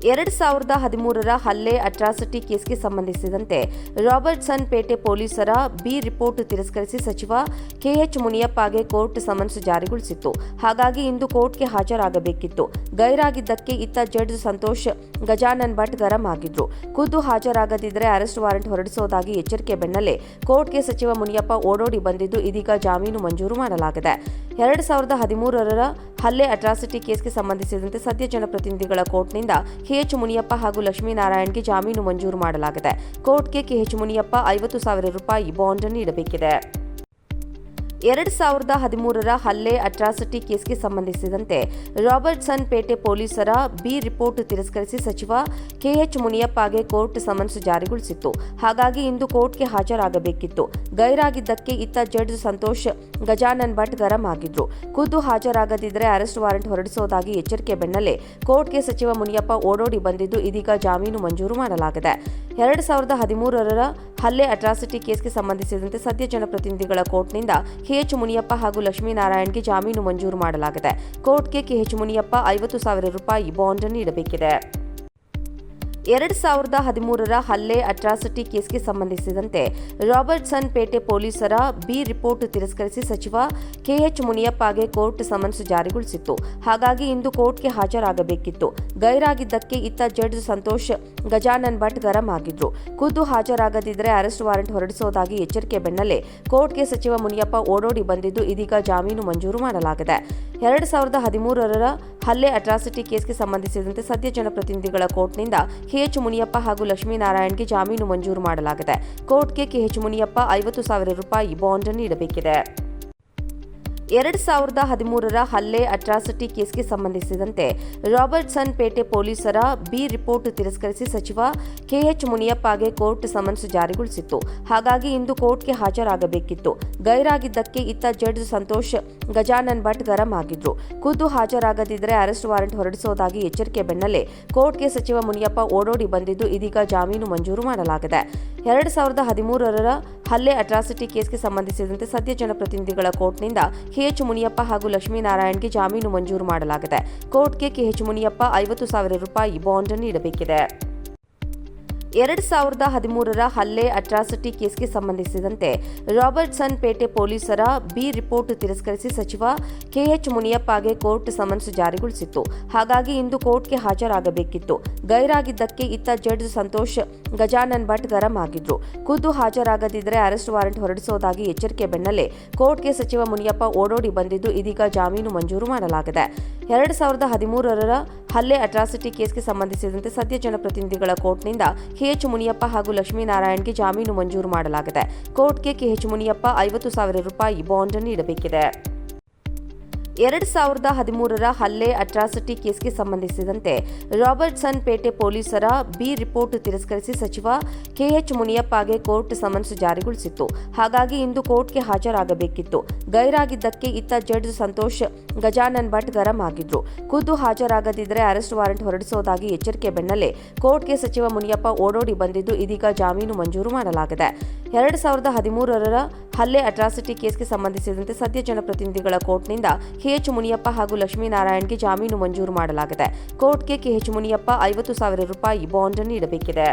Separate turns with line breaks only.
2013ರ ಹಲ್ಲೆ ಅಟ್ರಾಸಿಟಿ ಕೇಸ್ಗೆ ಸಂಬಂಧಿಸಿದಂತೆ ರಾಬರ್ಟ್ಸನ್ ಪೇಟೆ ಪೊಲೀಸರ ಬಿ ರಿಪೋರ್ಟ್ ತಿರಸ್ಕರಿಸಿ ಸಚಿವ ಕೆಎಚ್ ಮುನಿಯಪ್ಪಗೆ ಕೋರ್ಟ್ ಸಮನ್ಸ್ ಜಾರಿಗೊಳಿಸಿತ್ತು. ಹಾಗಾಗಿ ಇಂದು ಕೋರ್ಟ್ಗೆ ಹಾಜರಾಗಬೇಕಿತ್ತು. ಗೈರಾಗಿದ್ದಕ್ಕೆ ಇತ್ತ ಜಡ್ಜ್ ಸಂತೋಷ್ ಗಜಾನನ್ ಭಟ್ ಗರಂ ಆಗಿದ್ರು. ಖುದ್ದು ಹಾಜರಾಗದಿದ್ದರೆ ಅರೆಸ್ಟ್ ವಾರೆಂಟ್ ಹೊರಡಿಸುವುದಾಗಿ ಎಚ್ಚರಿಕೆ ಬೆನ್ನಲ್ಲೇ ಕೋರ್ಟ್ಗೆ ಸಚಿವ ಮುನಿಯಪ್ಪ ಓಡೋಡಿ ಬಂದಿದ್ದು, ಇದೀಗ ಜಾಮೀನು ಮಂಜೂರು ಮಾಡಲಾಗಿದೆ. 2013ರ ಹಲ್ಲೆ ಅಟ್ರಾಸಿಟಿ ಕೇಸ್ಗೆ ಸಂಬಂಧಿಸಿದಂತೆ ಸದ್ಯ ಜನಪ್ರತಿನಿಧಿಗಳ ಕೋರ್ಟ್ನಿಂದ ಕೆಎಚ್ ಮುನಿಯಪ್ಪ ಹಾಗೂ ಲಕ್ಷ್ಮೀನಾರಾಯಣ್ಗೆ ಜಾಮೀನು ಮಂಜೂರು ಮಾಡಲಾಗಿದೆ. ಕೋರ್ಟ್ಗೆ ಕೆಎಚ್ ಮುನಿಯಪ್ಪ 50,000 ರೂಪಾಯಿ ಬಾಂಡ್ ನೀಡಬೇಕಿದೆ. 2013ರ ಹಲ್ಲೆ ಅಟ್ರಾಸಿಟಿ ಕೇಸ್ಗೆ ಸಂಬಂಧಿಸಿದಂತೆ ರಾಬರ್ಟ್ಸನ್ ಪೇಟೆ ಪೊಲೀಸರ ಬಿ ರಿಪೋರ್ಟ್ ತಿರಸ್ಕರಿಸಿ ಸಚಿವ ಕೆಎಚ್ ಮುನಿಯಪ್ಪಗೆ ಕೋರ್ಟ್ ಸಮನ್ಸ್ ಜಾರಿಗೊಳಿಸಿತ್ತು. ಹಾಗಾಗಿ ಇಂದು ಕೋರ್ಟ್ಗೆ ಹಾಜರಾಗಬೇಕಿತ್ತು. ಗೈರಾಗಿದ್ದಕ್ಕೆ ಇತ್ತ ಜಡ್ಜ್ ಸಂತೋಷ್ ಗಜಾನನ್ ಭಟ್ ಗರಂ ಆಗಿದ್ರು. ಖುದ್ದು ಹಾಜರಾಗದಿದ್ದರೆ ಅರೆಸ್ಟ್ ವಾರೆಂಟ್ ಹೊರಡಿಸುವುದಾಗಿ ಎಚ್ಚರಿಕೆ ಬೆನ್ನಲ್ಲೇ ಕೋರ್ಟ್ಗೆ ಸಚಿವ ಮುನಿಯಪ್ಪ ಓಡೋಡಿ ಬಂದಿದ್ದು, ಇದೀಗ ಜಾಮೀನು ಮಂಜೂರು ಮಾಡಲಾಗಿದೆ. 2013ರ ಹಲ್ಲೆ ಅಟ್ರಾಸಿಟಿ ಕೇಸ್ಗೆ ಸಂಬಂಧಿಸಿದಂತೆ ಸದ್ಯ ಜನಪ್ರತಿನಿಧಿಗಳ ಕೋರ್ಟ್ನಿಂದ ಕೆಎಚ್ ಮುನಿಯಪ್ಪ ಹಾಗೂ ಲಕ್ಷ್ಮೀನಾರಾಯಣ್ಗೆ ಜಾಮೀನು ಮಂಜೂರು ಮಾಡಲಾಗಿದೆ. ಕೋರ್ಟ್ಗೆ ಕೆಎಚ್ ಮುನಿಯಪ್ಪ 50,000 ರೂಪಾಯಿ ಬಾಂಡ್ ನೀಡಬೇಕಿದೆ. 2013ರ ಹಲ್ಲೆ ಅಟ್ರಾಸಿಟಿ ಕೇಸ್ಗೆ ಸಂಬಂಧಿಸಿದಂತೆ ರಾಬರ್ಟ್ಸನ್ ಪೇಟೆ ಪೊಲೀಸರ ಬಿ ರಿಪೋರ್ಟ್ ತಿರಸ್ಕರಿಸಿ ಸಚಿವ ಕೆಎಚ್ ಮುನಿಯಪ್ಪಗೆ ಕೋರ್ಟ್ ಸಮನ್ಸ್ ಜಾರಿಗೊಳಿಸಿತ್ತು. ಹಾಗಾಗಿ ಇಂದು ಕೋರ್ಟ್ಗೆ ಹಾಜರಾಗಬೇಕಿತ್ತು. ಗೈರಾಗಿದ್ದಕ್ಕೆ ಇತ್ತ ಜಡ್ಜ್ ಸಂತೋಷ್ ಗಜಾನನ್ ಭಟ್ ಗರಂ ಆಗಿದ್ರು. ಖುದ್ದು ಹಾಜರಾಗದಿದ್ದರೆ ಅರೆಸ್ಟ್ ವಾರೆಂಟ್ ಹೊರಡಿಸುವುದಾಗಿ ಎಚ್ಚರಿಕೆ ಬೆನ್ನಲ್ಲೇ ಕೋರ್ಟ್ಗೆ ಸಚಿವ ಮುನಿಯಪ್ಪ ಓಡೋಡಿ ಬಂದಿದ್ದು, ಇದೀಗ ಜಾಮೀನು ಮಂಜೂರು ಮಾಡಲಾಗಿದೆ. 2013ರ ಹಲ್ಲೆ ಅಟ್ರಾಸಿಟಿ ಕೇಸ್ಗೆ ಸಂಬಂಧಿಸಿದಂತೆ ಸದ್ಯ ಜನಪ್ರತಿನಿಧಿಗಳ ಕೋರ್ಟ್ನಿಂದ ಕೆಎಚ್ ಮುನಿಯಪ್ಪ ಹಾಗೂ ಲಕ್ಷ್ಮೀನಾರಾಯಣ್ಗೆ ಜಾಮೀನು ಮಂಜೂರು ಮಾಡಲಾಗಿದೆ. ಕೋರ್ಟ್ಗೆ ಕೆಎಚ್ ಮುನಿಯಪ್ಪ 50,000 ರೂಪಾಯಿ ಬಾಂಡ್ ನೀಡಬೇಕಿದೆ. 2013ರ ಹಲ್ಲೆ ಅಟ್ರಾಸಿಟಿ ಕೇಸ್ಗೆ ಸಂಬಂಧಿಸಿದಂತೆ ರಾಬರ್ಟ್ಸನ್ ಪೇಟೆ ಪೊಲೀಸರ ಬಿ ರಿಪೋರ್ಟ್ ತಿರಸ್ಕರಿಸಿ ಸಚಿವ ಕೆಎಚ್ ಮುನಿಯಪ್ಪಗೆ ಕೋರ್ಟ್ ಸಮನ್ಸ್ ಜಾರಿಗೊಳಿಸಿತ್ತು. ಹಾಗಾಗಿ ಇಂದು ಕೋರ್ಟ್ಗೆ ಹಾಜರಾಗಬೇಕಿತ್ತು. ಗೈರಾಗಿದ್ದಕ್ಕೆ ಇತ್ತ ಜಡ್ಜ್ ಸಂತೋಷ್ ಗಜಾನನ್ ಭಟ್ ಗರಂ ಆಗಿದ್ರು. ಖುದ್ದು ಹಾಜರಾಗದಿದ್ದರೆ ಅರೆಸ್ಟ್ ವಾರೆಂಟ್ ಹೊರಡಿಸುವುದಾಗಿ ಎಚ್ಚರಿಕೆ ಬೆನ್ನಲ್ಲೇ ಕೋರ್ಟ್ಗೆ ಸಚಿವ ಮುನಿಯಪ್ಪ ಓಡೋಡಿ ಬಂದಿದ್ದು, ಇದೀಗ ಜಾಮೀನು ಮಂಜೂರು ಮಾಡಲಾಗಿದೆ. 2013ರ ಹಲ್ಲೆ ಅಟ್ರಾಸಿಟಿ ಕೇಸ್ಗೆ ಸಂಬಂಧಿಸಿದಂತೆ ಸದ್ಯ ಜನಪ್ರತಿನಿಧಿಗಳ ಕೋರ್ಟ್ನಿಂದ ಕೆಎಚ್ ಮುನಿಯಪ್ಪ ಹಾಗೂ ಲಕ್ಷ್ಮೀನಾರಾಯಣ್ಗೆ ಜಾಮೀನು ಮಂಜೂರು ಮಾಡಲಾಗಿದೆ. ಕೋರ್ಟ್ಗೆ ಕೆಎಚ್ ಮುನಿಯಪ್ಪ 50,000 ರೂಪಾಯಿ ಬಾಂಡ್ ನೀಡಬೇಕಿದೆ. 2013ರ ಹಲ್ಲೆ ಅಟ್ರಾಸಿಟಿ ಕೇಸ್ಗೆ ಸಂಬಂಧಿಸಿದಂತೆ ರಾಬರ್ಟ್ಸನ್ ಪೇಟೆ ಪೊಲೀಸರ ಬಿ ರಿಪೋರ್ಟ್ ತಿರಸ್ಕರಿಸಿ ಸಚಿವ ಕೆಎಚ್ ಮುನಿಯಪ್ಪಗೆ ಕೋರ್ಟ್ ಸಮನ್ಸ್ ಜಾರಿಗೊಳಿಸಿತ್ತು. ಹಾಗಾಗಿ ಇಂದು ಕೋರ್ಟ್ಗೆ ಹಾಜರಾಗಬೇಕಿತ್ತು. ಗೈರಾಗಿದ್ದಕ್ಕೆ ಇತ್ತ ಜಡ್ಜ್ ಸಂತೋಷ್ ಗಜಾನನ್ ಭಟ್ ಗರಂ ಆಗಿದ್ರು. ಖುದ್ದು ಹಾಜರಾಗದಿದ್ದರೆ ಅರೆಸ್ಟ್ ವಾರೆಂಟ್ ಹೊರಡಿಸುವುದಾಗಿ ಎಚ್ಚರಿಕೆ ಬೆನ್ನಲ್ಲೇ ಕೋರ್ಟ್ಗೆ ಸಚಿವ ಮುನಿಯಪ್ಪ ಓಡೋಡಿ ಬಂದಿದ್ದು, ಇದೀಗ ಜಾಮೀನು ಮಂಜೂರು ಮಾಡಲಾಗಿದೆ. 2013ರ ಹಲ್ಲೆ ಅಟ್ರಾಸಿಟಿ ಕೇಸ್ಗೆ ಸಂಬಂಧಿಸಿದಂತೆ ಸದ್ಯ ಜನಪ್ರತಿನಿಧಿಗಳ ಕೋರ್ಟ್ನಿಂದ ಕೆಎಚ್ ಮುನಿಯಪ್ಪ ಹಾಗೂ ಲಕ್ಷ್ಮೀನಾರಾಯಣ್ಗೆ ಜಾಮೀನು ಮಂಜೂರು ಮಾಡಲಾಗಿದೆ. ಕೋರ್ಟ್ಗೆ ಕೆಎಚ್ ಮುನಿಯಪ್ಪ 50,000 ರೂಪಾಯಿ ಬಾಂಡ್ ನೀಡಬೇಕಿದೆ. 2013ರ ಹಲ್ಲೆ ಅಟ್ರಾಸಿಟಿ ಕೇಸ್ಗೆ ಸಂಬಂಧಿಸಿದಂತೆ ರಾಬರ್ಟ್ಸನ್ ಪೇಟೆ ಪೊಲೀಸರ ಬಿ ರಿಪೋರ್ಟ್ ತಿರಸ್ಕರಿಸಿ ಸಚಿವ ಕೆಎಚ್ ಮುನಿಯಪ್ಪಗೆ ಕೋರ್ಟ್ ಸಮನ್ಸ್ ಜಾರಿಗೊಳಿಸಿತ್ತು. ಹಾಗಾಗಿ ಇಂದು ಕೋರ್ಟ್ಗೆ ಹಾಜರಾಗಬೇಕಿತ್ತು. ಗೈರಾಗಿದ್ದಕ್ಕೆ ಇತ್ತ ಜಡ್ಜ್ ಸಂತೋಷ್ ಗಜಾನನ್ ಭಟ್ ಗರಂ ಆಗಿದ್ರು. ಖುದ್ದು ಹಾಜರಾಗದಿದ್ದರೆ ಅರೆಸ್ಟ್ ವಾರೆಂಟ್ ಹೊರಡಿಸುವುದಾಗಿ ಎಚ್ಚರಿಕೆ ಬೆನ್ನಲ್ಲೇ ಕೋರ್ಟ್ಗೆ ಸಚಿವ ಮುನಿಯಪ್ಪ ಓಡೋಡಿ ಬಂದಿದ್ದು, ಇದೀಗ ಜಾಮೀನು ಮಂಜೂರು ಮಾಡಲಾಗಿದೆ. 2013ರ ಹಲ್ಲೆ ಅಟ್ರಾಸಿಟಿ ಕೇಸ್ಗೆ ಸಂಬಂಧಿಸಿದಂತೆ ಸದ್ಯ ಜನಪ್ರತಿನಿಧಿಗಳ ಕೋರ್ಟ್ನಿಂದ ಕೆಎಚ್ ಮುನಿಯಪ್ಪ ಹಾಗೂ ಲಕ್ಷ್ಮೀನಾರಾಯಣ್ಗೆ ಜಾಮೀನು ಮಂಜೂರು ಮಾಡಲಾಗಿದೆ. ಕೋರ್ಟ್ಗೆ ಕೆಎಚ್ ಮುನಿಯಪ್ಪ 50,000 ರೂಪಾಯಿ ಬಾಂಡ್ ನೀಡಬೇಕಿದೆ.